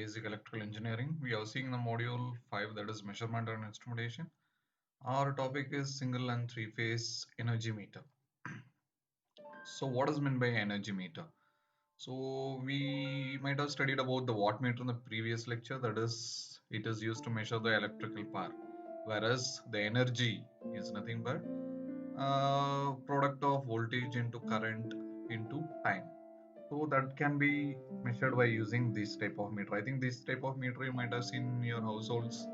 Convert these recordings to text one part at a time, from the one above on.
basic electrical engineering. We are seeing the module 5, that is measurement and instrumentation. Our topic is single and three-phase energy meter. So what is meant by energy meter? So we might have studied about the watt meter in the previous lecture, that is it is used to measure the electrical power, whereas the energy is nothing but product of voltage into current into time. So that can be measured by using this type of meter. I think this type of meter you might have seen in your households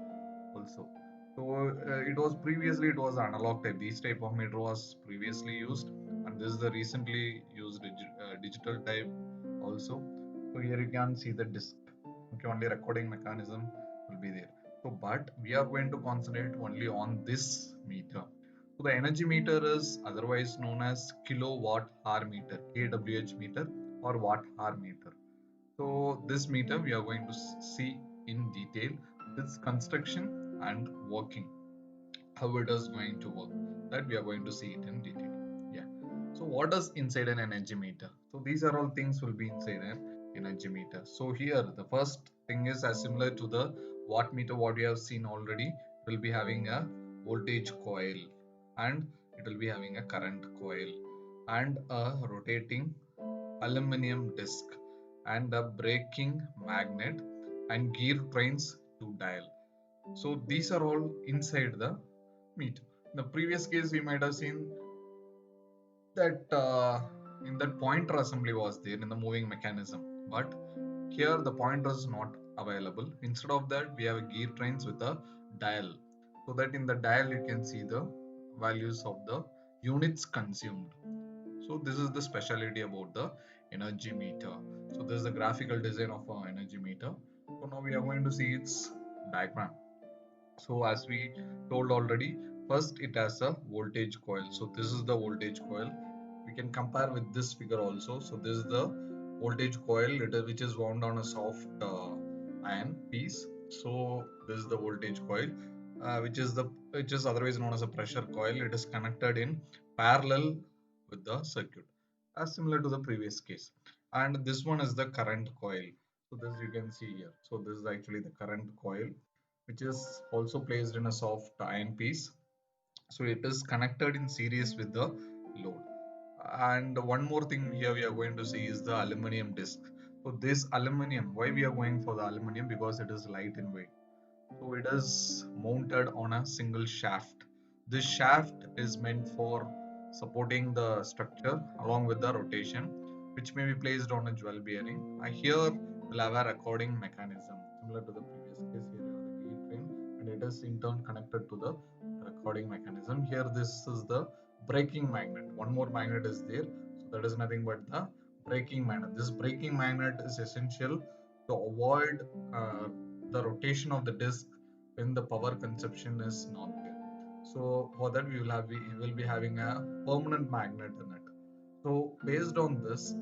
also. So it was analog type. This type of meter was previously used, and this is the recently used digital type also. So here you can see the disc. Okay, only recording mechanism will be there. So, but we are going to concentrate only on this meter. So the energy meter is otherwise known as kilowatt hour meter, kWh meter or watt hour meter. So this meter we are going to see in detail, its construction and working, how it is going to work, that we are going to see it in detail. Yeah. So what is inside an energy meter? So these are all things will be inside an energy meter. So here the first thing is as similar to the watt meter what we have seen already. It will be having a voltage coil, and it will be having a current coil and a rotating aluminum disc and a braking magnet and gear trains to dial. So these are all inside the meter. In the previous case, we might have seen that in that pointer assembly was there in the moving mechanism, but here the pointer is not available. Instead of that, we have a gear trains with a dial, so that in the dial you can see the values of the units consumed. So this is the speciality about the energy meter. So this is the graphical design of our energy meter. So now we are going to see its diagram. So as we told already, first it has a voltage coil. So this is the voltage coil. We can compare with this figure also. So this is the voltage coil which is wound on a soft iron piece. So this is the voltage coil, which is otherwise known as a pressure coil. It is connected in parallel with the circuit, as similar to the previous case. And this one is the current coil. So this you can see here. So this is actually the current coil, which is also placed in a soft iron piece. So it is connected in series with the load. And one more thing here we are going to see is the aluminum disc. So this aluminum, why we are going for the aluminum? Because it is light in weight. So it is mounted on a single shaft. This shaft is meant for supporting the structure along with the rotation, which may be placed on a jewel bearing. Here we'll have a recording mechanism similar to the previous case. Here you have the gear train, and it is in turn connected to the recording mechanism. Here this is the braking magnet. One more magnet is there, so that is nothing but the braking magnet. This braking magnet is essential to avoid the rotation of the disc when the power consumption is not there. So for that we will be having a permanent magnet in it. So based on this,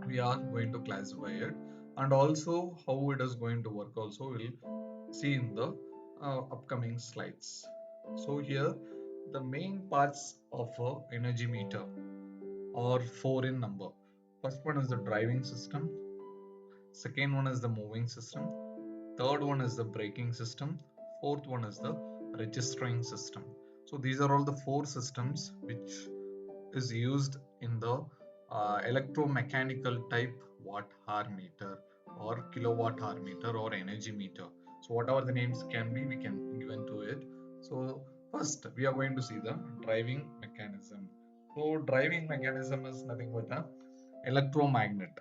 we are going to classify it, and also how it is going to work also we'll see in the upcoming slides. So here the main parts of a energy meter are four in number. First one is the driving system, second one is the moving system, third one is the braking system, fourth one is the registering system. So these are all the four systems which is used in the electromechanical type watt hour meter or kilowatt hour meter or energy meter. So whatever the names can be, we can give into it. So first we are going to see the driving mechanism. So driving mechanism is nothing but a electromagnet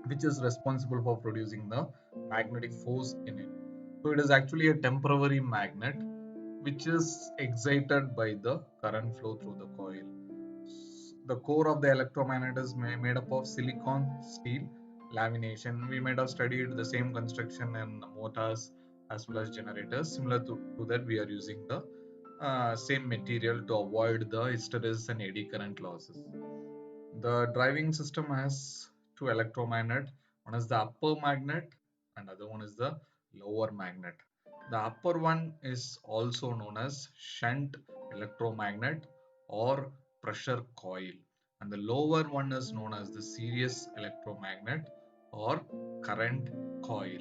which is responsible for producing the magnetic force in it. So it is actually a temporary magnet which is excited by the current flow through the coil. The core of the electromagnet is made up of silicon steel lamination. We might have studied the same construction in motors as well as generators. Similar to that, we are using the same material to avoid the hysteresis and eddy current losses. The driving system has two electromagnet. One is the upper magnet and other one is the lower magnet. The upper one is also known as shunt electromagnet or pressure coil, and the lower one is known as the series electromagnet or current coil.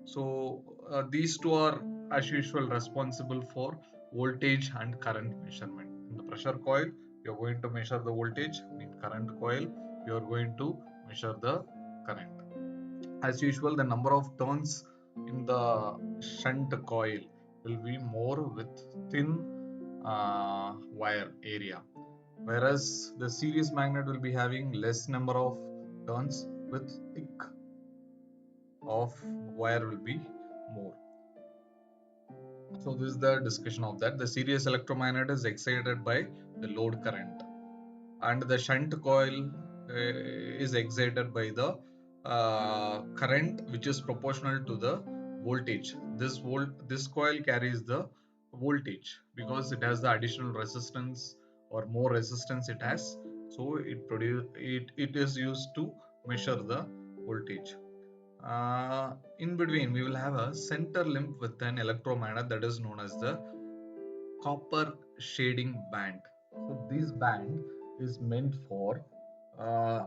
So these two are as usual responsible for voltage and current measurement. In the pressure coil, you are going to measure the voltage. In current coil, you are going to measure the current. As usual, the number of turns in the shunt coil will be more with thin wire area, whereas the series magnet will be having less number of turns with thick of wire will be more. So this is the discussion of that. The series electromagnet is excited by the load current, and the shunt coil is excited by the current which is proportional to the voltage. This coil carries the voltage because it has the additional resistance or more resistance it has. So it is used to measure the voltage. In between, we will have a center limb with an electromagnet that is known as the copper shading band. So this band is meant for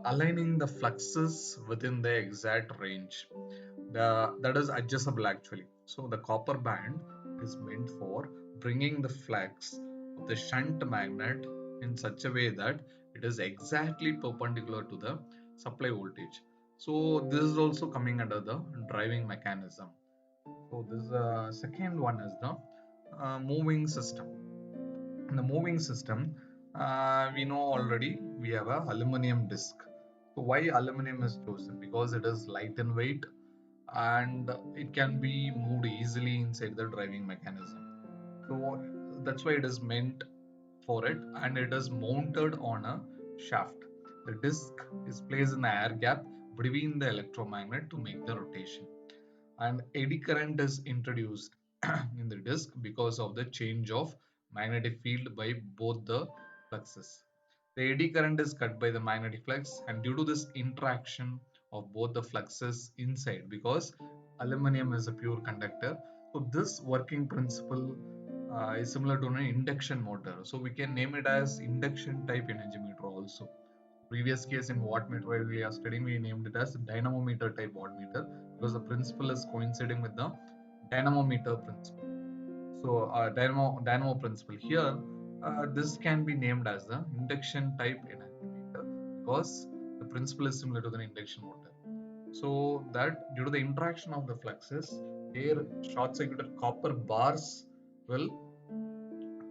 aligning the fluxes within the exact range. That is adjustable actually. So the copper band is meant for bringing the flux of the shunt magnet in such a way that it is exactly perpendicular to the supply voltage. So this is also coming under the driving mechanism. So this second one is the moving system. In the moving system, we know already we have a aluminum disc. So why aluminum is chosen? Because it is light in weight and it can be moved easily inside the driving mechanism. So that's why it is meant for it, and it is mounted on a shaft. The disc is placed in the air gap between the electromagnet to make the rotation, and eddy current is introduced in the disk because of the change of magnetic field by both the fluxes. The eddy current is cut by the magnetic flux, and due to this interaction of both the fluxes inside, because aluminum is a pure conductor, so this working principle is similar to an induction motor. So we can name it as induction type energy meter also. Previous case in wattmeter while we are studying, we named it as dynamometer type wattmeter because the principle is coinciding with the dynamometer principle. So dynamo principle here, this can be named as the induction type energy meter because the principle is similar to the induction motor. So that due to the interaction of the fluxes, their short circuited copper bars will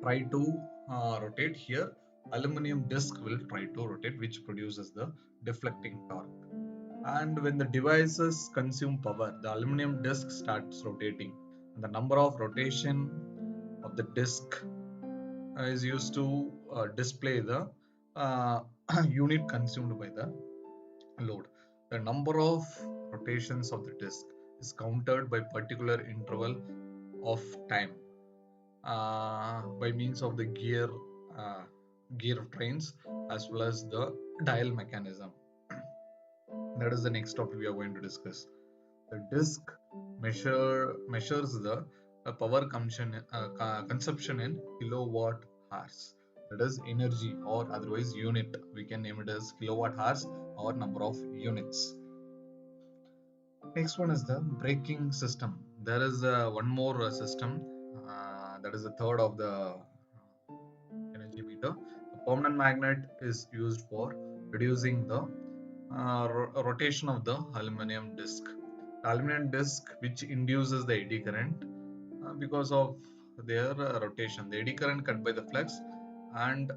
try to rotate. Here aluminum disc will try to rotate, which produces the deflecting torque. And when the devices consume power, the aluminum disc starts rotating, and the number of rotation of the disc is used to display the uh, unit consumed by the load. The number of rotations of the disc is counted by particular interval of time by means of the uh, gear trains as well as the dial mechanism. That is the next topic we are going to discuss. The disk measures the power consumption in kilowatt hours. That is energy or otherwise unit. We can name it as kilowatt hours or number of units. Next one is the braking system. There is one more system that is the third of the energy meter. The permanent magnet is used for reducing the rotation of the aluminum disc. The aluminum disc, which induces the eddy current because of their rotation. The eddy current cut by the flux, and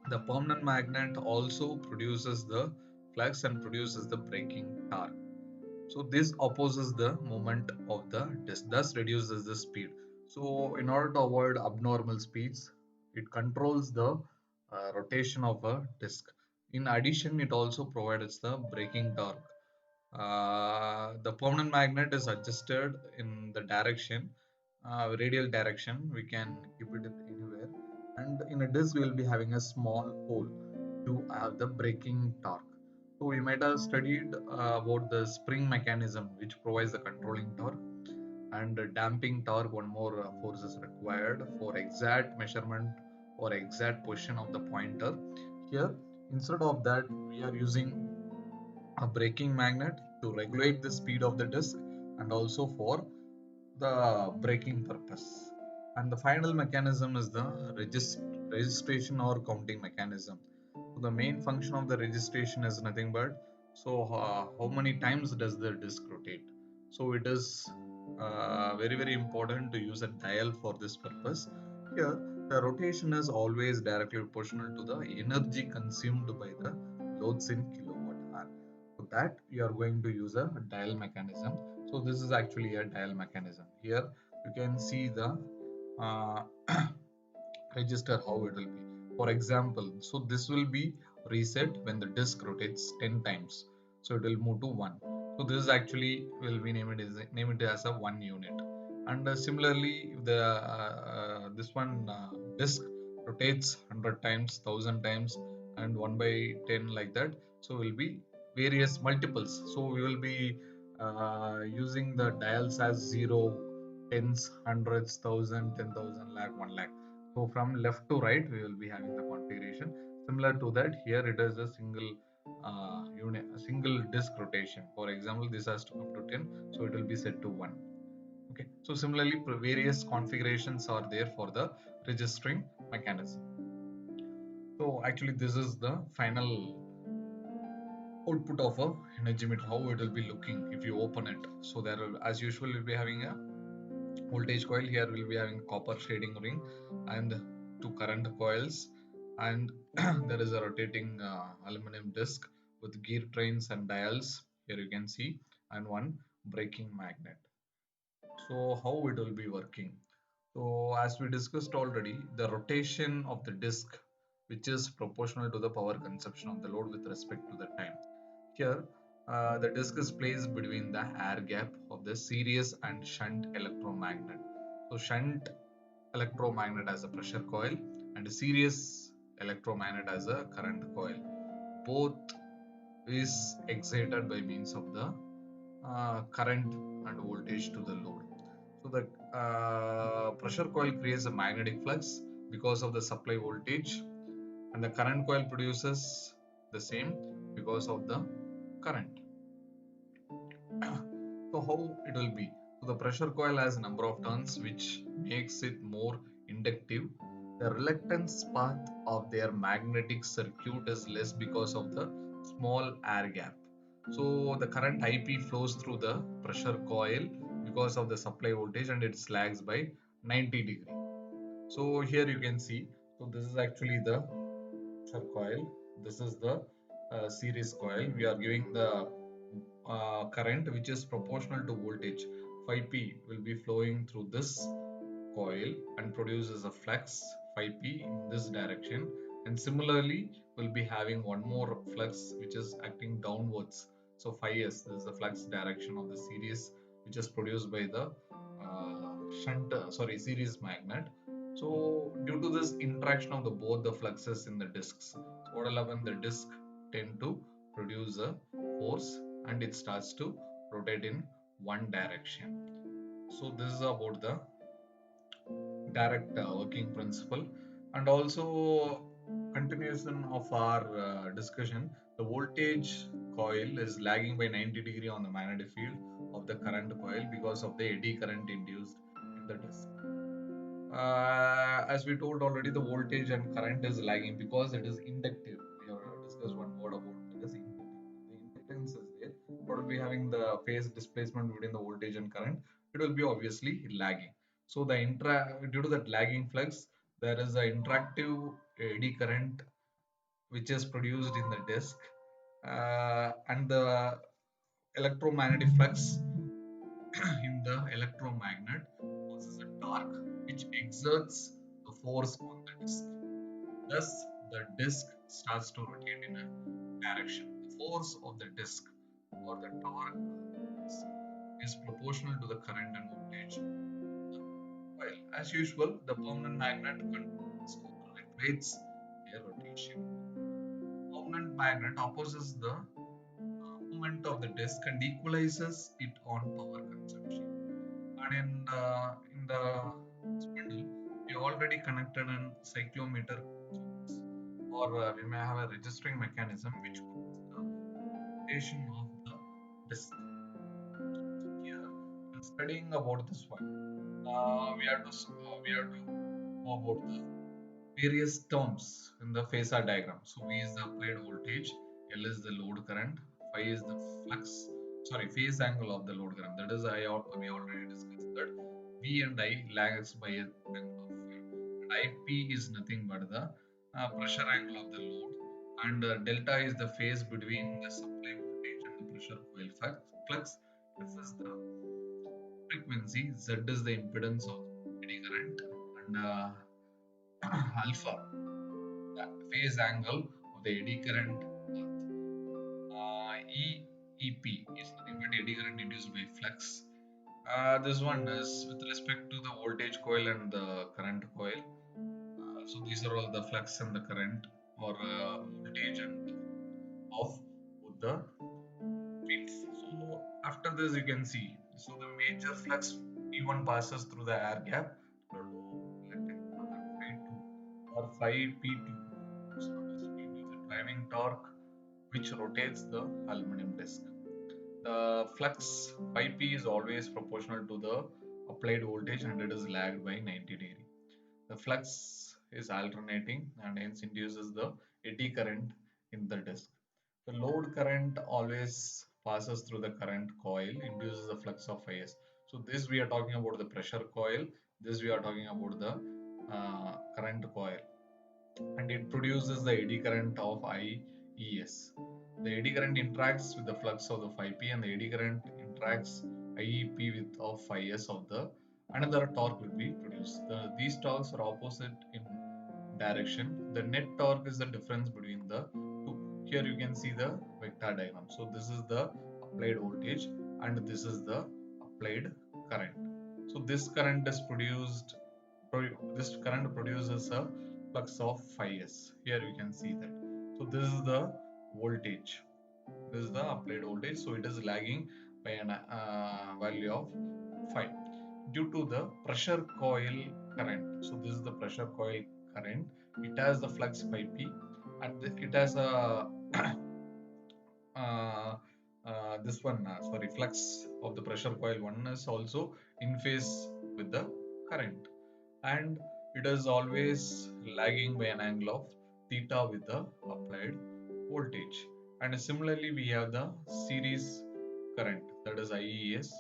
the permanent magnet also produces the flux and produces the braking torque. So this opposes the movement of the disk, thus reduces the speed. So in order to avoid abnormal speeds, it controls the rotation of a disk. In addition, it also provides the braking torque. The permanent magnet is adjusted in the direction, radial direction. We can keep it anywhere. And in a disk, we will be having a small hole to have the braking torque. So we might have studied about the spring mechanism, which provides the controlling torque, and damping torque. One more force is required for exact measurement or exact position of the pointer. Here, instead of that, we are using a braking magnet to regulate the speed of the disk and also for the braking purpose. And the final mechanism is the registration or counting mechanism. So the main function of the registration is nothing but how many times does the disk rotate. So it is very important to use a dial for this purpose. Here the rotation is always directly proportional to the energy consumed by the loads in kilowatt hour. For that we are going to use a dial mechanism. So this is actually a dial mechanism. Here you can see the uh, register how it will be. For example, so this will be reset when the disk rotates 10 times. So it will move to 1. So this is actually will be name it as a 1 unit. And similarly, if the this one disk rotates 100 times, 1000 times, and 1 by 10 like that. So will be various multiples. So we will be using the dials as 0, tens, hundreds, thousand, 10,000, lakh, 1 lakh. So from left to right, we will be having the configuration. Similar to that, here it is a single unit, a single disk rotation. For example, this has to come to 10, so it will be set to 1. Okay. So similarly, various configurations are there for the registering mechanism. So actually, this is the final output of a energy meter. How it will be looking if you open it. So there, as usual, we'll be having a voltage coil. Here we'll be having copper shading ring and two current coils, and there is a rotating aluminum disc with gear trains and dials. Here you can see, and one braking magnet. So how it will be working? So as we discussed already, the rotation of the disk, which is proportional to the power consumption of the load with respect to the time. Here, the disk is placed between the air gap of the series and shunt electromagnet. So shunt electromagnet as a pressure coil and series electromagnet as a current coil. Both is excited by means of the current and voltage to the load. So the pressure coil creates a magnetic flux because of the supply voltage, and the current coil produces the same because of the current. So how it will be? So the pressure coil has a number of turns which makes it more inductive. The reluctance path of their magnetic circuit is less because of the small air gap. So the current IP flows through the pressure coil because of the supply voltage and it lags by 90 degree. So here you can see, so this is actually the pressure coil. This is the series coil. We are giving the current which is proportional to voltage. 5p will be flowing through this coil and produces a flux 5p in this direction, and similarly we'll be having one more flux which is acting downwards. So 5s, this is the flux direction of the series which is produced by the series magnet. So due to this interaction of the both the fluxes in the discs, so what will happen, the disc tend to produce a force and it starts to rotate in one direction. So this is about the direct working principle, and also continuation of our discussion. The voltage coil is lagging by 90 degree on the magnetic field of the current coil because of the eddy current induced in the disk. As we told already, the voltage and current is lagging because it is inductive. We have discussed one word about that is inductive. The inductance is there, but we'll be having the phase displacement between the voltage and current. It will be obviously lagging. So the due to that lagging flux, there is an interactive eddy current which is produced in the disk, and the electromagnetic flux in the electromagnet causes a torque which exerts the force on the disk. Thus, the disk starts to rotate in a direction. The force of the disk or the torque is proportional to the current and voltage. Well, as usual, the permanent magnet controls or regulates their rotation. Permanent magnet opposes the movement of the disk and equalizes it on power consumption. And in the spindle, we already connected a cyclometer, or we may have a registering mechanism which controls the rotation of the disk. Here, in studying about this one, we have to know about the various terms in the phasor diagram. So V is the applied voltage, L is the load current, phi is the phase angle of the load current. That is, we already discussed that V and I lags by an angle of phi. And IP is nothing but the pressure angle of the load, and delta is the phase between the supply voltage and the pressure coil flux. F is the frequency, Z is the impedance of the eddy current, and alpha, the phase angle of the eddy current path. EEP is nothing but eddy current induced by flux. This one is with respect to the voltage coil and the current coil. So these are all the flux and the current, or voltage and of both the fields. So after this you can see, so the major flux P1 passes through the air gap to another phi 2 or phi P2. So P is the driving torque which rotates the aluminum disc. The flux phi P is always proportional to the applied voltage and it is lagged by 90°. The flux is alternating and hence induces the eddy current in the disc. The load current always passes through the current coil, induces the flux of Is. So this we are talking about the pressure coil. This we are talking about the current coil, and it produces the eddy current of IES. The eddy current interacts with the flux of the phi p, and the eddy current interacts IEP with of phi s of the another torque will be produced. These torques are opposite in direction. The net torque is the difference between the two. Here you can see the vector diagram. So this is the applied voltage and this is the applied current. So this current is produced. This current produces a flux of phi s. Here you can see that. So this is the voltage. This is the applied voltage. So it is lagging by an value of phi due to the pressure coil current. So this is the pressure coil current. It has the flux phi p, and it has a uh, this one sorry, flux of the pressure coil one is also in phase with the current, and it is always lagging by an angle of theta with the applied voltage. And similarly we have the series current, that is IES.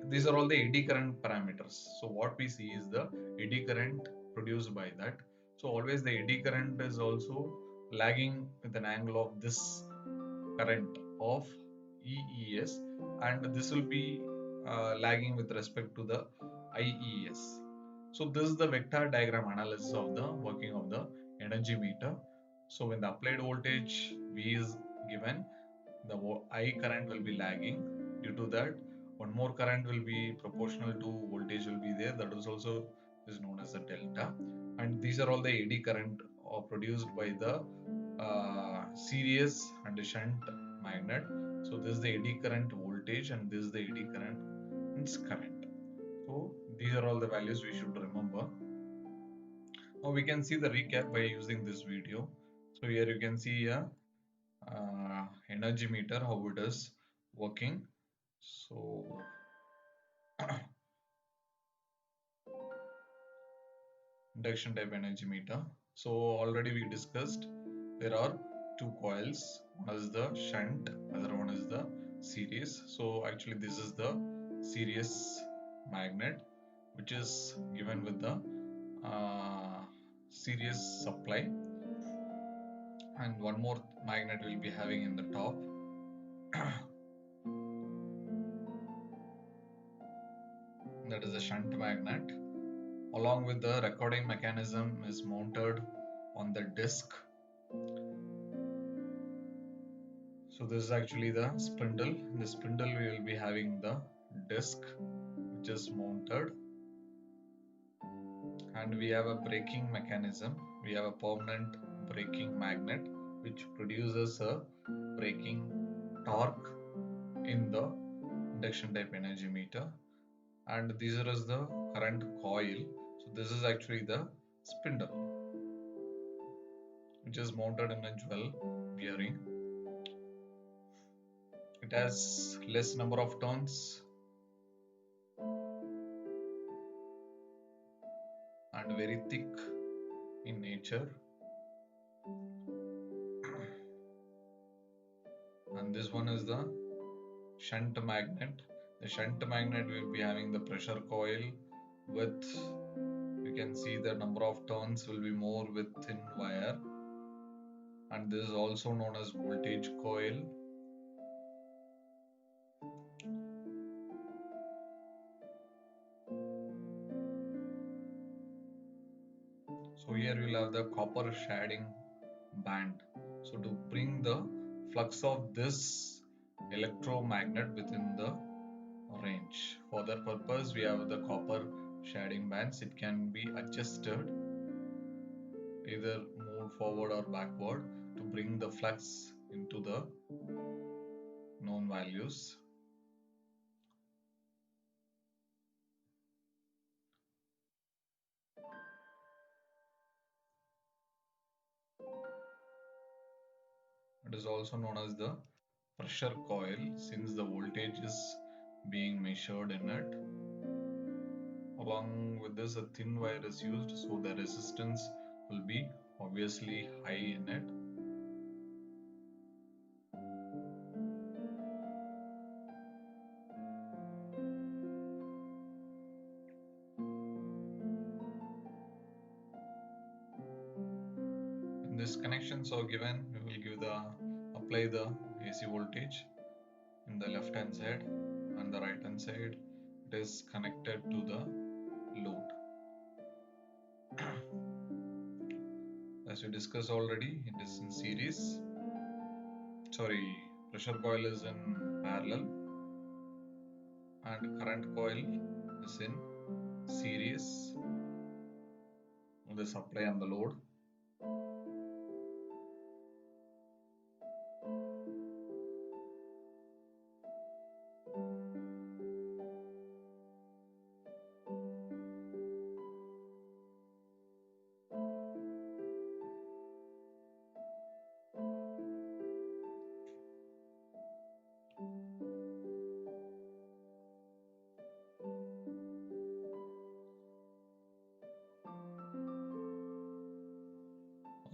These are all the eddy current parameters. So what we see is the eddy current produced by that. So always the eddy current is also lagging with an angle of this current of EES, and this will be lagging with respect to the IES. So this is the vector diagram analysis of the working of the energy meter. So when the applied voltage V is given, the I current will be lagging. Due to that, one more current will be proportional to voltage will be there. That is also is known as the delta. And these are all the eddy current produced by the series and the shunt magnet. So this is the eddy current voltage and this is the eddy current. So these are all the values we should remember. Now we can see the recap by using this video. So here you can see a energy meter, how it is working. So induction type energy meter. So already we discussed there are two coils. One is the shunt, other one is the series. So actually this is the series magnet which is given with the series supply, and one more magnet will be having in the top. That is the shunt magnet. Along with the recording mechanism is mounted on the disc. So this is actually the spindle. In the spindle we will be having the disc which is mounted, and we have a braking mechanism. We have a permanent braking magnet which produces a braking torque in the induction type energy meter, and this is the current coil. So this is actually the spindle which is mounted in a jewel bearing. It has less number of turns and very thick in nature. And this one is the shunt magnet. The shunt magnet will be having the pressure coil with, you can see the number of turns will be more with thin wire, and this is also known as voltage coil. So here we'll have the copper shading band. So to bring the flux of this electromagnet within the range. For that purpose, we have the copper shading bands. It can be adjusted, either moved forward or backward, to bring the flux into the known values. It is also known as the pressure coil, since the voltage is being measured in it. Along with this, a thin wire is used, so the resistance will be obviously high in it. When these connections are given, we will give the apply the AC voltage in the left hand side, and the right hand side it is connected to the load. As we discussed already, it is in series. Sorry, pressure coil is in parallel and current coil is in series with the supply and the load.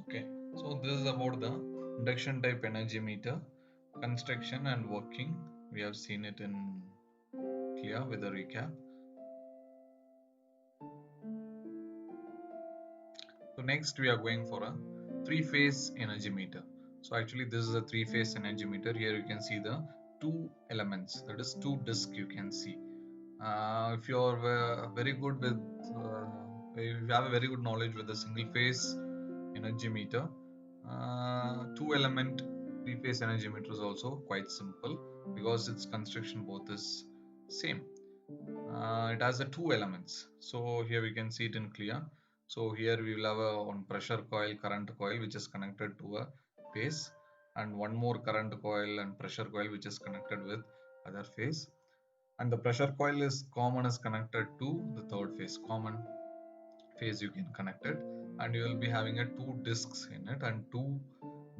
Okay, so this is about the induction type energy meter construction and working. We have seen it in clear with a recap. So next we are going for a three-phase energy meter. So actually this is a three-phase energy meter. Here you can see the two elements, that is two discs you can see. If you are very good with, if you have a very good knowledge with the single phase energy meter, two element three phase energy meter is also quite simple because its construction both is same. It has the two elements, so here we can see it in clear. So here we will have a one pressure coil, current coil, which is connected to a phase, and one more current coil and pressure coil which is connected with other phase, and the pressure coil is common is connected to the third phase, common phase you can connect it, and you will be having a two discs in it and two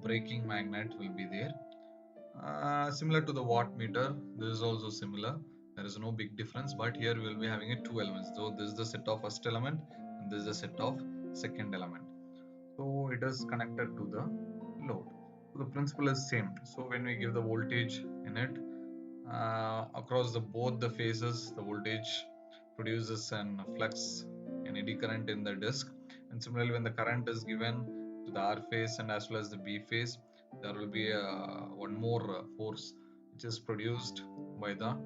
braking magnet will be there. Similar to the watt meter, this is also similar. There is no big difference, but here we will be having a two elements. So this is the set of first element and this is the set of second element. So it is connected to the load. So the principle is same. So when we give the voltage in it, across the both the phases, the voltage produces an flux, an eddy current in the disk. And similarly, when the current is given to the R phase and as well as the B phase, there will be one more force which is produced by the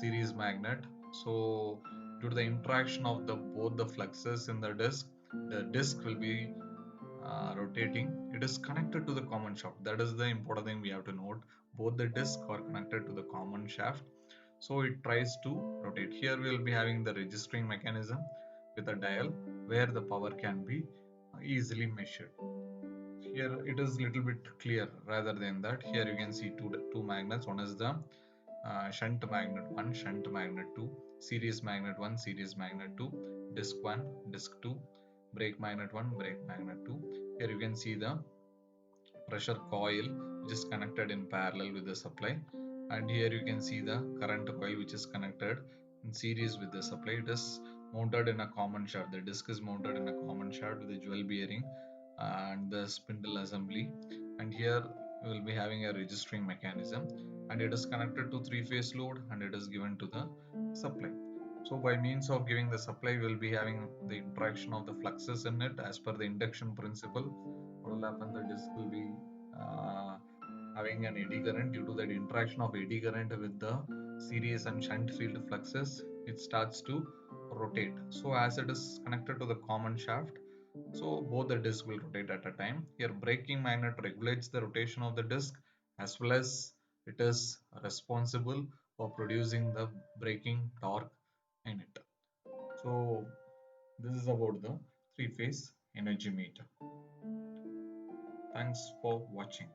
series magnet. So due to the interaction of the both the fluxes in the disk will be rotating. It is connected to the common shaft. That is the important thing we have to note. Both the discs are connected to the common shaft, so it tries to rotate. Here we will be having the registering mechanism with a dial where the power can be easily measured. Here it is little bit clear rather than that. Here you can see two magnets. One is the shunt magnet 1, shunt magnet 2, series magnet 1, series magnet 2, disc 1, disc 2, brake magnet 1, brake magnet 2. Here you can see the pressure coil which is connected in parallel with the supply, And here you can see the current coil which is connected in series with the supply. It is mounted in a common shaft. The disc is mounted in a common shaft with a jewel bearing and the spindle assembly. And here we will be having a registering mechanism, and it is connected to three-phase load and it is given to the supply. So by means of giving the supply, we will be having the interaction of the fluxes in it as per the induction principle. What will happen? The disc will be uh, having an eddy current. Due to that interaction of eddy current with the series and shunt field fluxes, it starts to rotate. So as it is connected to the common shaft, so both the disc will rotate at a time. Here braking magnet regulates the rotation of the disc, as well as it is responsible for producing the braking torque in it. So this is about the three-phase energy meter. Thanks for watching.